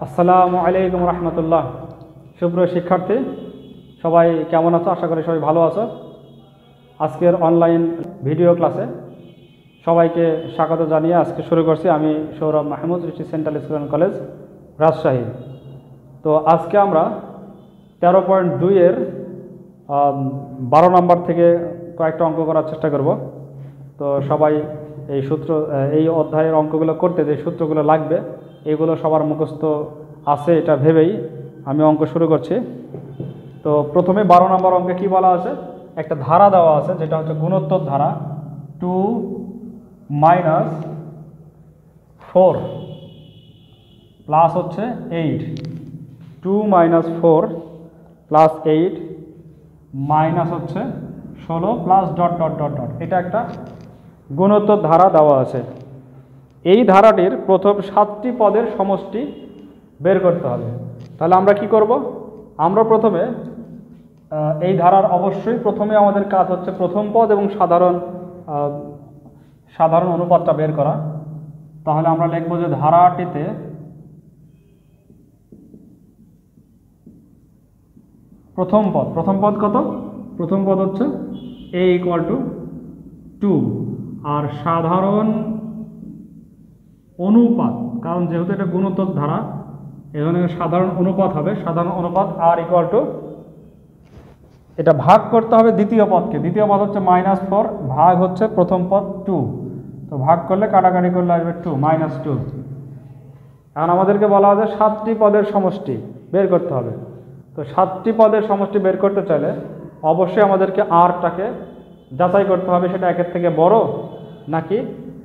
আসসালামু আলাইকুম রহমতুল্লাহ। সুপ্রিয় শিক্ষার্থী, সবাই কেমন আছো? আশা করি সবাই ভালো আছো। আজকের অনলাইন ভিডিও ক্লাসে সবাইকে স্বাগত জানিয়ে আজকে শুরু করছি। আমি Sourav Mahmud, Rishi central school and college, Rajshahi. তো আজকে আমরা 13.2-এর 12 নম্বর থেকে কয়েকটা অঙ্ক করার চেষ্টা করব। তো সবাই এই অধ্যায়ের অঙ্কগুলো করতে যে সূত্রগুলো লাগবে এগুলো সবার মুখস্থ আছে এটা ভেবেই আমি অঙ্ক শুরু করছি। তো প্রথমে 12 নম্বর অঙ্কে কি বলা আছে, একটা ধারা দেওয়া আছে যেটা হচ্ছে গুণোত্তর ধারা 2 - 4 প্লাস হচ্ছে 8, 2 - 4 প্লাস 8 মাইনাস হচ্ছে 16 plus dot dot dot dot. এটা একটা গুণোত্তর ধারা দেওয়া আছে। এই ধারাটির প্রথম 7টি পদের সমষ্টি বের করতে হবে। তাহলে আমরা কি করব? আমরা প্রথমে এই ধারার অবশ্যই প্রথমে আমাদের কাজ হচ্ছে প্রথম পদ এবং সাধারণ অনুপাতটা বের করা। তাহলে আমরা লিখব যে ধারাটিতে প্রথম পদ কত? প্রথম পদ হচ্ছে a = 2 আর সাধারণ অনুপাত, কারণ যেহেতু এটা গুণোত্তর ধারা এখানে সাধারণ অনুপাত হবে। সাধারণ অনুপাত r = এটা ভাগ করতে হবে দ্বিতীয় পদকে। দ্বিতীয় পদ হচ্ছে -4 ভাগ হচ্ছে প্রথম পদ 2। তো ভাগ করলে কাটাকাটি করলে আসবে 2 -2। এখন আমাদেরকে বলা হয় যে 7টি পদের সমষ্টি বের করতে হবে। তো 7টি পদের সমষ্টি বের করতে চাইলে অবশ্যই আমাদেরকে rটাকে যাচাই করতে হবে, সেটা একের থেকে বড় নাকি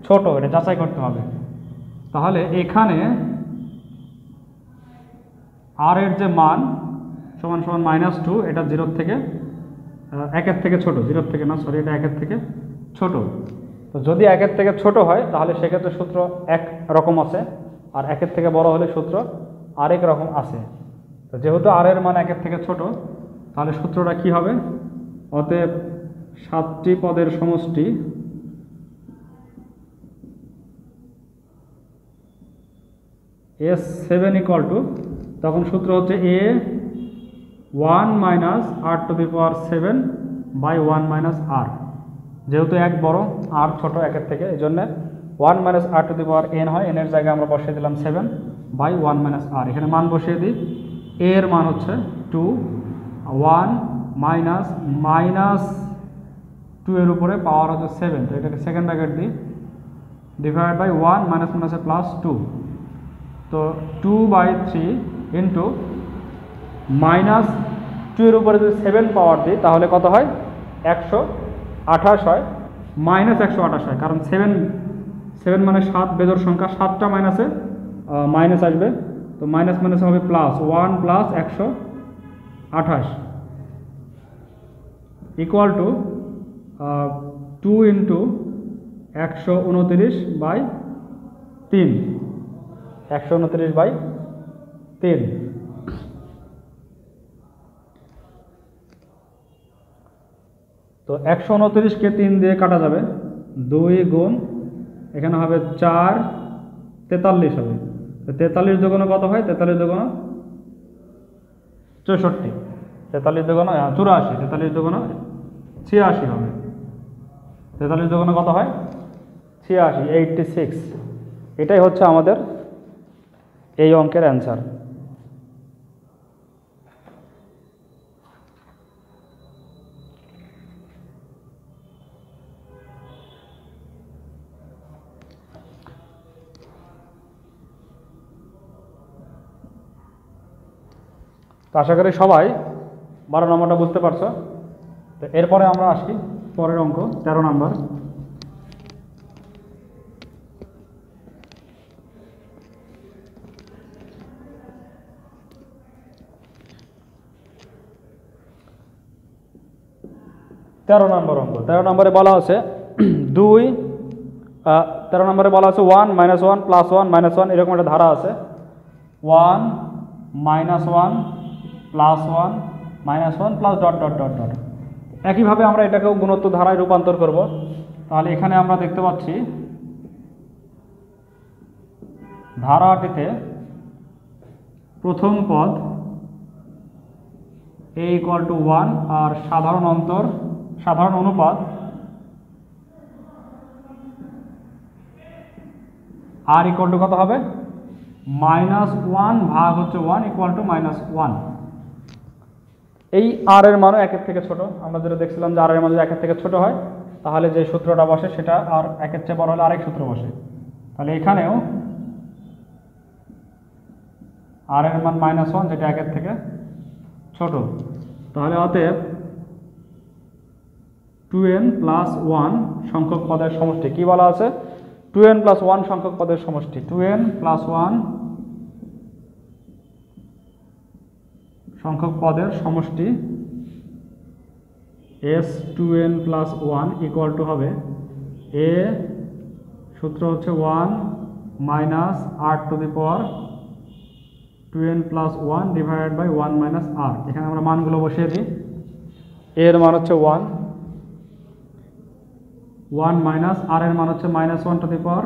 ছোট, এটা যাচাই করতে হবে। তাহলে এখানে r এর যে মান সমান সমান -2, এটা 0 থেকে 1-এর থেকে ছোট, 0 থেকে না, সরি, এটা 1-এর থেকে ছোট। তো যদি 1-এর থেকে ছোট হয় তাহলে সেক্ষেত্রে সূত্র এক রকম আছে, আর 1-এর থেকে বড় হলে সূত্র আরেক রকম আছে। তো যেহেতু r এর মান 1-এর থেকে ছোট, তাহলে সূত্রটা কি হবে? অতএব 7টি পদের সমষ্টি S7 = তখন সূত্র হচ্ছে a1 - r⁻7/1 - r। যেহেতু 1 বড় r ছোট 1-এর থেকে, এই জন্য 1 - r⁻n হয়। n এর জায়গায় আমরা বসিয়ে দিলাম 7/1 - r। এখানে মান বসিয়ে দিই। a এর মান হচ্ছে 2, 1 -2 এর উপরে পাওয়ার হচ্ছে 7, তো এটাকে সেকেন্ড ব্র্যাকেট দিই, ডিভাইড বাই 1 -2। তো 2/3 ইন্টু -2 এর উপরে যদি 7 পাওয়ার দিই তাহলে কত হয়? 128 হয়, -128 হয়। কারণ 7 মানে 7 বেজোড় সংখ্যা, 7টা মাইনাস আসবে, তো মাইনাস হবে প্লাস, 1 + 128 ইকুয়াল টু 2 × 129/3, 129/3। তো 129কে 3 দিয়ে কাটা যাবে, 2 গুণ এখানে হবে 4, 43 হবে। তো 43 দুগুণ কত হয়? 43 দুগুণ 64, 43 দুগুণ 84, 43 দুগুণ 86 হবে। 43 দুগুণ কত হয়? 86, 86। এটাই হচ্ছে আমাদের এই অঙ্কের অ্যান্সার। তো আশা করি সবাই 12 নম্বরটা বুঝতে পারছো। তো এরপরে আমরা আসি পরের অঙ্ক 13 নম্বর। নম্বর অঙ্ক। 13 নম্বরে বলা আছে 13 নম্বরে বলা আছে 1 - 1 + 1 - 1, এরকম একটা ধারা আছে। 1 - 1 + 1 - 1 plus dot dot dot dot. একইভাবে আমরা এটাকেও গুণোত্তর ধারায় রূপান্তর করব। তাহলে এখানে আমরা দেখতে পাচ্ছি ধারাটিতে প্রথম পদ a ইকুয়াল টু 1 আর সাধারণ অনুপাত r ইকুয়াল টু কত হবে -1 ভাগ হচ্ছে 1 ইকুয়াল টু -1। এই r এর মানও একের থেকে ছোট, আমরা যেটা দেখছিলাম যে r এর মান যদি একের থেকে ছোট হয় তাহলে যে সূত্রটা বসে সেটা আর একের চেয়ে বড় হলে আরেক সূত্র বসে। তাহলে এখানেও r এর মান -1 যেটা একের থেকে ছোট, তাহলে অতএব 2n প্লাস 1 সংখ্যক পদের সমষ্টি। কি বলা আছে? 2n প্লাস 1 সংখ্যক পদের সমষ্টি। 2n প্লাস 1 সংখ্যক পদের সমষ্টি s 2n plus 1 equal to হবে a, সূত্র হচ্ছে 1 minus r to the power 2n plus 1 divided by 1 minus r। এখানে আমরা মানগুলো বসিয়ে দিই। a এর মান হচ্ছে 1 মাইনাস r এর মান হচ্ছে -1 two the power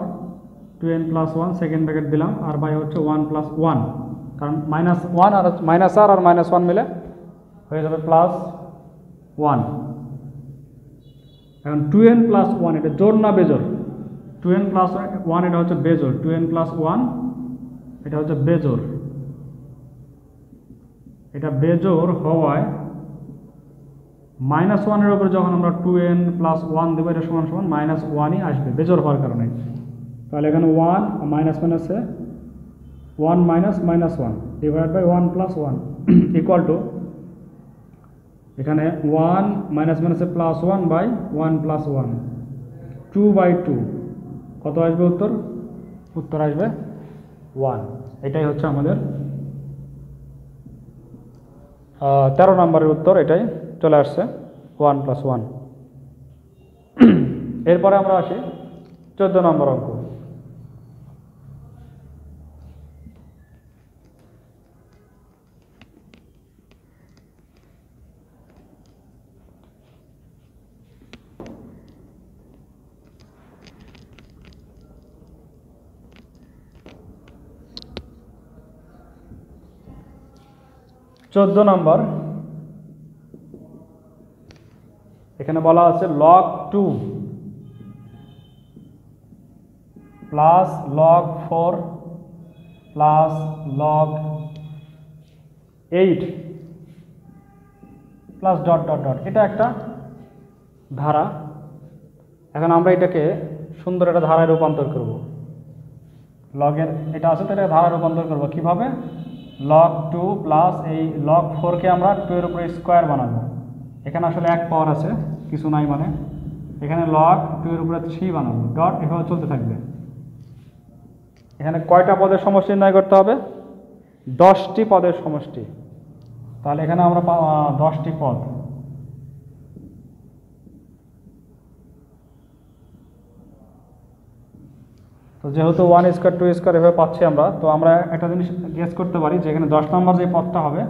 2n plus 1 second bracket দিলাম, আর বাই হচ্ছে 1 প্লাস 1, কারণ -1 আর -r আর -1 মিলে হয়ে যাবে +1। এখন 2n প্লাস 1 এটা জোড় না বেজোড়? 2n প্লাস 1 এটা হচ্ছে বেজোড়, 2n প্লাস 1 এটা হচ্ছে বেজোড়। এটা বেজোড় হওয়ায় -1 এর উপরে যখন আমরা 2n প্লাস 1 দেবো এটা সমান সমান -1ই আসবে বেজোড় হওয়ার কারণে। তাহলে এখানে 1 মাইনাস আছে 1 minus -1 divide by 1 plus 1 equal to এখানে 1 মাইনাস আছে প্লাস 1 বাই 1 প্লাস 1 2/2। কত আসবে উত্তর? উত্তর আসবে 1। এটাই হচ্ছে আমাদের 13 নম্বরের উত্তর, এটাই চলে আসছে 1 প্লাস 1। এরপরে আমরা আসি 14 নম্বর অঙ্ক। নম্বর, এখানে বলা আছে log 2 plus log 4 plus log 8 plus dot dot dot. এটা একটা ধারা। এখন আমরা এটাকে সুন্দর একটা ধারায় রূপান্তর করব। লগের এটা আছে তো এটা ধারায় রূপান্তর করব কিভাবে? log 2 প্লাস এই log 4 কে আমরা 2 এর উপরে স্কোয়ার বানাবো। এখানে আসলে এক পাওয়ার আছে, কিছু নাই, মানে এখানে log 2 এর উপরে 3 বানাবো, ডট এভাবে চলতে থাকবে। এখানে কয়টা পদের সমষ্টি নির্ণয় করতে হবে? 10টি পদের সমষ্টি। তাহলে এখানে আমরা 10টি পদ। তো যেহেতু 1 স্কোয়ার 2 স্কোয়ার এভাবে পাচ্ছি আমরা, তো আমরা একটা জিনিস গেস করতে পারি যে এখানে 10 নম্বর যে পদটা হবে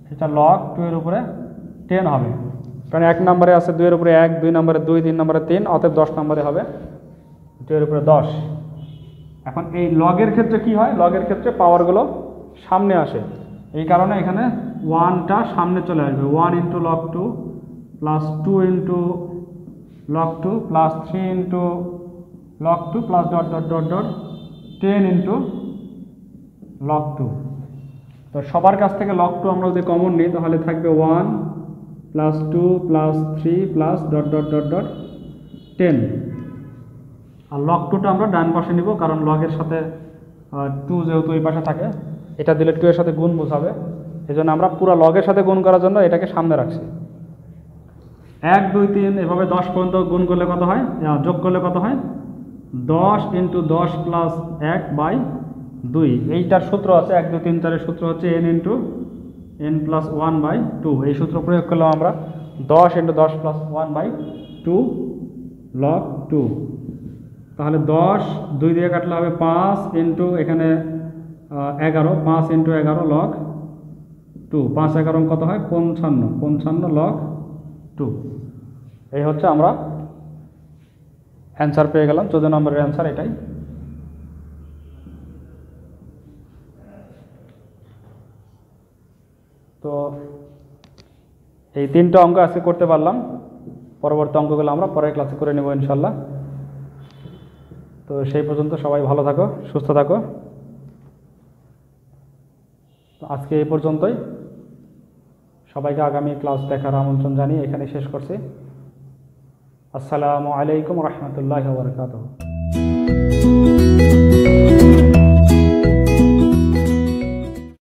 সেটা log 2 এর উপরে 10 হবে, কারণ 1 নম্বরে আছে 2 এর উপরে 1, 2 নম্বরে 2, 3 নম্বরে 3, অতএব 10 নম্বরে হবে 2 এর উপরে 10। এখন এই লগের ক্ষেত্রে কি হয়? লগের ক্ষেত্রে পাওয়ারগুলো সামনে আসে, এই কারণে এখানে 1টা সামনে চলে আসবে। 1 into log 2 plus 2 into log 2 plus 3 into log 2 plus dot dot dot dot 10 into log 2। তো সবার কাছ থেকে log 2 আমরা যদি কমন নিই তাহলে থাকবে 1 plus 2 plus 3 plus dot dot dot dot 10। আর log 2টা আমরা ডান পাশে নিব, কারণ লগের সাথে 2 যেহেতু এই পাশে থাকে, এটা দিলে 2 এর সাথে গুণ বোঝাবে, এই জন্য আমরা পুরো লগের সাথে গুণ করার জন্য এটাকে সামনে রাখছি। 1 2 3 এভাবে 10 পর্যন্ত গুণ করলে কত হয়, যোগ করলে কত হয়? 10 ইন্টু 10 প্লাস 1 বাই 2। এইটার সূত্র আছে 1 2 3 4 এর সূত্র হচ্ছে n into n plus 1 by 2। এই সূত্র প্রয়োগ করলাম আমরা 10 ইন্টু 10 প্লাস 1 বাই 2 log 2। তাহলে 10 2 দিয়ে কাটলে হবে 5 ইন্টু এখানে 11, 5 ইন্টু 11 log 2। 5 11 কত হয়? 55 log 2। এই হচ্ছে আমরা অ্যান্সার পেয়ে গেলাম। 14 নম্বরের অ্যান্সার এটাই। তো এই 3টা অঙ্ক আজকে করতে পারলাম, পরবর্তী অঙ্কগুলো আমরা পরের ক্লাসে করে নেব ইনশাল্লাহ। তো সেই পর্যন্ত সবাই ভালো থাকো, সুস্থ থাকো। আজকে এই পর্যন্তই, সবাইকে আগামী ক্লাস দেখার আমন্ত্রণ জানিয়ে এখানে শেষ করছি। আসসালামু আলাইকুম রহমতুল্লাহি ওয়া বারাকাতুহু।